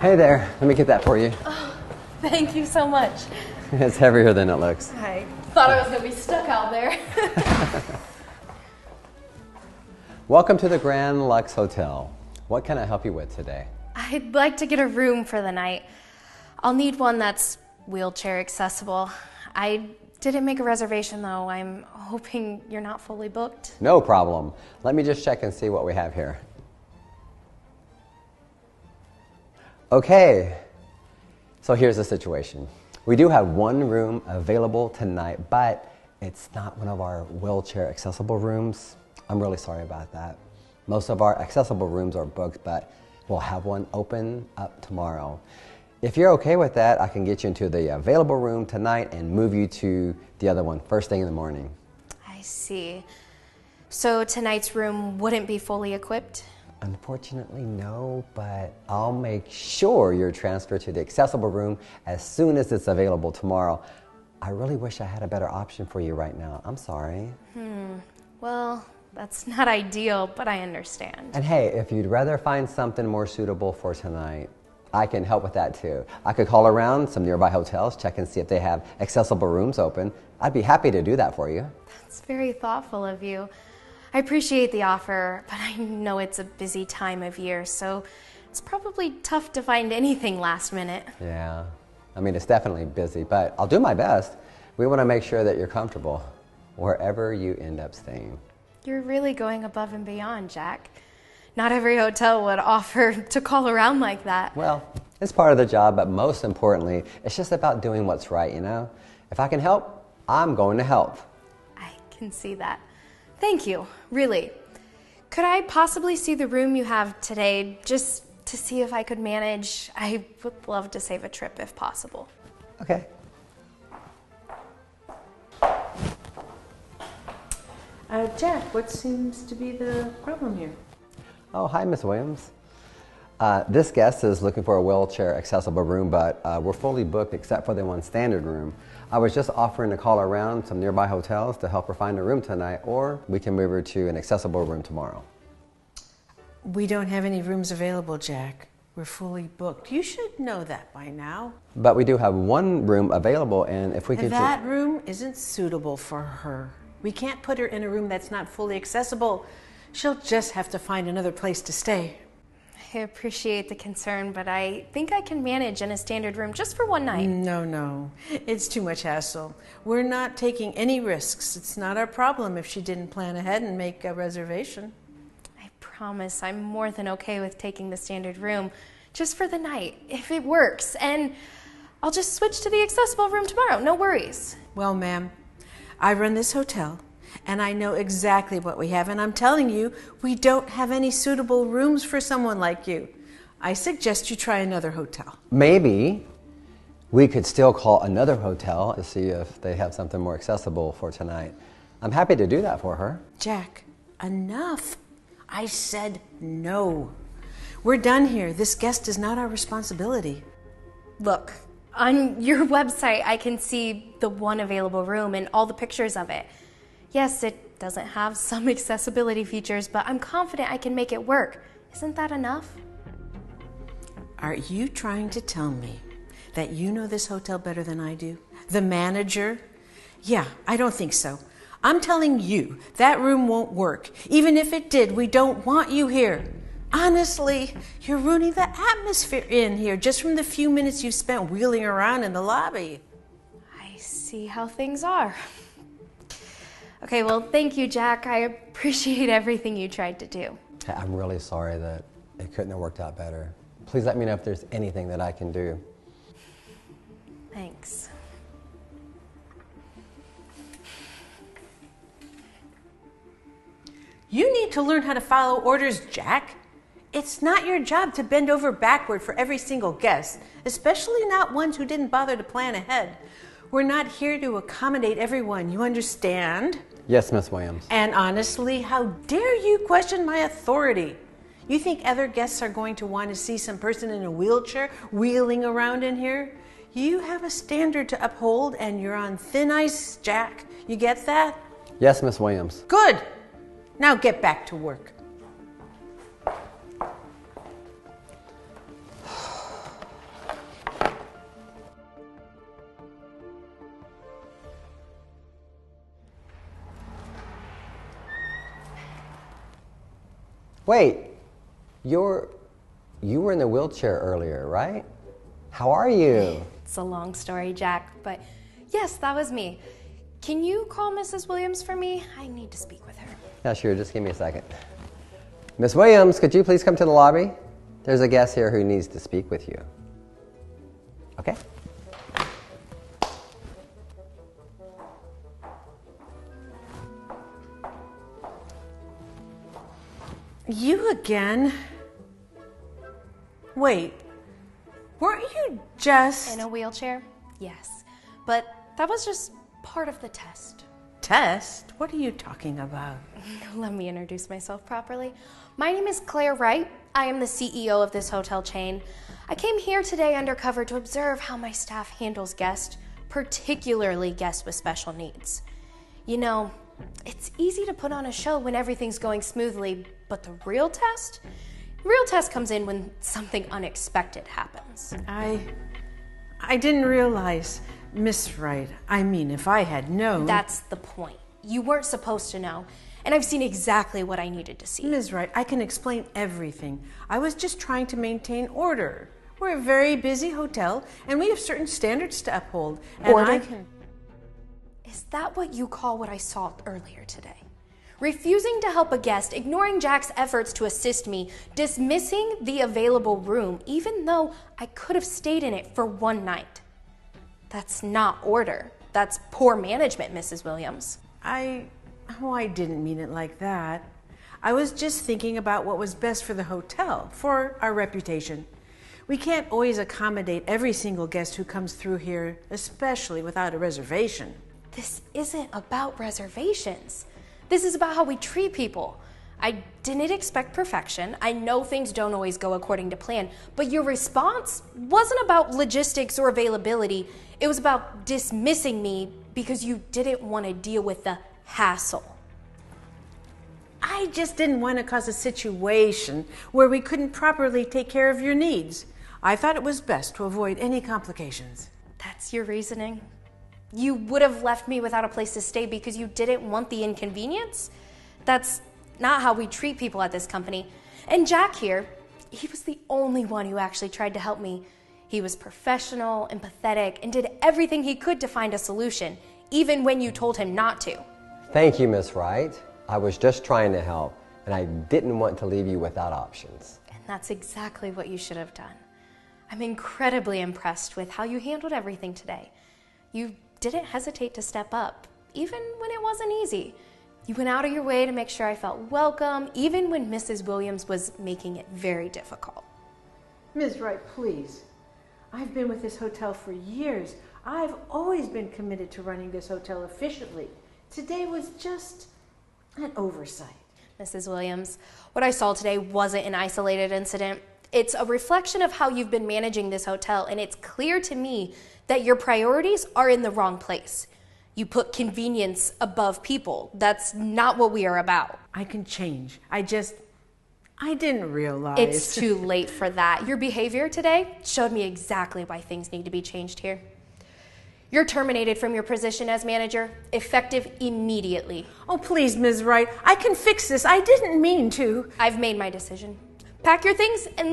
Hey there, let me get that for you. Oh, thank you so much. It's heavier than it looks. I thought I was going to be stuck out there. Welcome to the Grand Lux Hotel. What can I help you with today? I'd like to get a room for the night. I'll need one that's wheelchair accessible. I didn't make a reservation though. I'm hoping you're not fully booked. No problem. Let me just check and see what we have here. Okay, so here's the situation. We do have one room available tonight, but it's not one of our wheelchair accessible rooms. I'm really sorry about that. Most of our accessible rooms are booked, but we'll have one open up tomorrow. If you're okay with that, I can get you into the available room tonight and move you to the other one first thing in the morning. I see. So tonight's room wouldn't be fully equipped? Unfortunately, no, but I'll make sure you're transferred to the accessible room as soon as it's available tomorrow. I really wish I had a better option for you right now. I'm sorry. Well, that's not ideal, but I understand. And hey, if you'd rather find something more suitable for tonight, I can help with that too. I could call around some nearby hotels, check and see if they have accessible rooms open. I'd be happy to do that for you. That's very thoughtful of you. I appreciate the offer, but I know it's a busy time of year, so it's probably tough to find anything last minute. Yeah, I mean, it's definitely busy, but I'll do my best. We want to make sure that you're comfortable wherever you end up staying. You're really going above and beyond, Jack. Not every hotel would offer to call around like that. Well, it's part of the job, but most importantly, it's just about doing what's right, you know? If I can help, I'm going to help. I can see that. Thank you, really. Could I possibly see the room you have today, just to see if I could manage? I would love to save a trip if possible. Okay. Jack, what seems to be the problem here? Oh, hi, Miss Williams. This guest is looking for a wheelchair accessible room, but we're fully booked except for the one standard room. I was just offering to call around some nearby hotels to help her find a room tonight, or we can move her to an accessible room tomorrow. We don't have any rooms available, Jack. We're fully booked. You should know that by now. But we do have one room available, and if we could... That room isn't suitable for her. We can't put her in a room that's not fully accessible. She'll just have to find another place to stay. I appreciate the concern, but I think I can manage in a standard room just for one night. No. It's too much hassle. We're not taking any risks. It's not our problem if she didn't plan ahead and make a reservation. I promise I'm more than okay with taking the standard room just for the night, if it works. And I'll just switch to the accessible room tomorrow. No worries. Well, ma'am, I run this hotel, and I know exactly what we have, and I'm telling you, we don't have any suitable rooms for someone like you. I suggest you try another hotel. Maybe we could still call another hotel to see if they have something more accessible for tonight. I'm happy to do that for her. Jack, enough. I said no. We're done here. This guest is not our responsibility. Look, on your website, I can see the one available room and all the pictures of it. Yes, it doesn't have some accessibility features, but I'm confident I can make it work. Isn't that enough? Are you trying to tell me that you know this hotel better than I do? The manager? Yeah, I don't think so. I'm telling you, that room won't work. Even if it did, we don't want you here. Honestly, you're ruining the atmosphere in here just from the few minutes you spent wheeling around in the lobby. I see how things are. Okay, well, thank you, Jack. I appreciate everything you tried to do. I'm really sorry that it couldn't have worked out better. Please let me know if there's anything that I can do. Thanks. You need to learn how to follow orders, Jack. It's not your job to bend over backward for every single guest, especially not ones who didn't bother to plan ahead. We're not here to accommodate everyone, you understand? Yes, Miss Williams. And honestly, how dare you question my authority? You think other guests are going to want to see some person in a wheelchair wheeling around in here? You have a standard to uphold and you're on thin ice, Jack. You get that? Yes, Miss Williams. Good. Now get back to work. Wait, you were in the wheelchair earlier, right? How are you? It's a long story, Jack, but yes, that was me. Can you call Mrs. Williams for me? I need to speak with her. Yeah, sure, just give me a second. Miss Williams, could you please come to the lobby? There's a guest here who needs to speak with you. Okay? You again? Wait, weren't you just... In a wheelchair? Yes. But that was just part of the test. Test? What are you talking about? Let me introduce myself properly. My name is Claire Wright. I am the CEO of this hotel chain. I came here today undercover to observe how my staff handles guests, particularly guests with special needs. You know, it's easy to put on a show when everything's going smoothly, but the real test comes in when something unexpected happens. I didn't realize, Miss Wright. I mean, if I had known... That's the point. You weren't supposed to know, and I've seen exactly what I needed to see. Ms. Wright, I can explain everything. I was just trying to maintain order. We're a very busy hotel, and we have certain standards to uphold. And Order? Is that what you call what I saw earlier today? Refusing to help a guest, ignoring Jack's efforts to assist me, dismissing the available room, even though I could have stayed in it for one night. That's not order. That's poor management, Mrs. Williams. I didn't mean it like that. I was just thinking about what was best for the hotel, for our reputation. We can't always accommodate every single guest who comes through here, especially without a reservation. This isn't about reservations. This is about how we treat people. I didn't expect perfection. I know things don't always go according to plan, but your response wasn't about logistics or availability. It was about dismissing me because you didn't want to deal with the hassle. I just didn't want to cause a situation where we couldn't properly take care of your needs. I thought it was best to avoid any complications. That's your reasoning? You would have left me without a place to stay because you didn't want the inconvenience? That's not how we treat people at this company. And Jack here, he was the only one who actually tried to help me. He was professional, empathetic, and did everything he could to find a solution, even when you told him not to. Thank you, Miss Wright. I was just trying to help, and I didn't want to leave you without options. And that's exactly what you should have done. I'm incredibly impressed with how you handled everything today. You didn't hesitate to step up, even when it wasn't easy. You went out of your way to make sure I felt welcome, even when Mrs. Williams was making it very difficult. Ms. Wright, please. I've been with this hotel for years. I've always been committed to running this hotel efficiently. Today was just an oversight. Mrs. Williams, what I saw today wasn't an isolated incident. It's a reflection of how you've been managing this hotel, and it's clear to me that your priorities are in the wrong place. You put convenience above people. That's not what we are about. I can change. I didn't realize. It's too late for that. Your behavior today showed me exactly why things need to be changed here. You're terminated from your position as manager, effective immediately. Oh, please, Ms. Wright. I can fix this. I didn't mean to. I've made my decision. Pack your things and leave.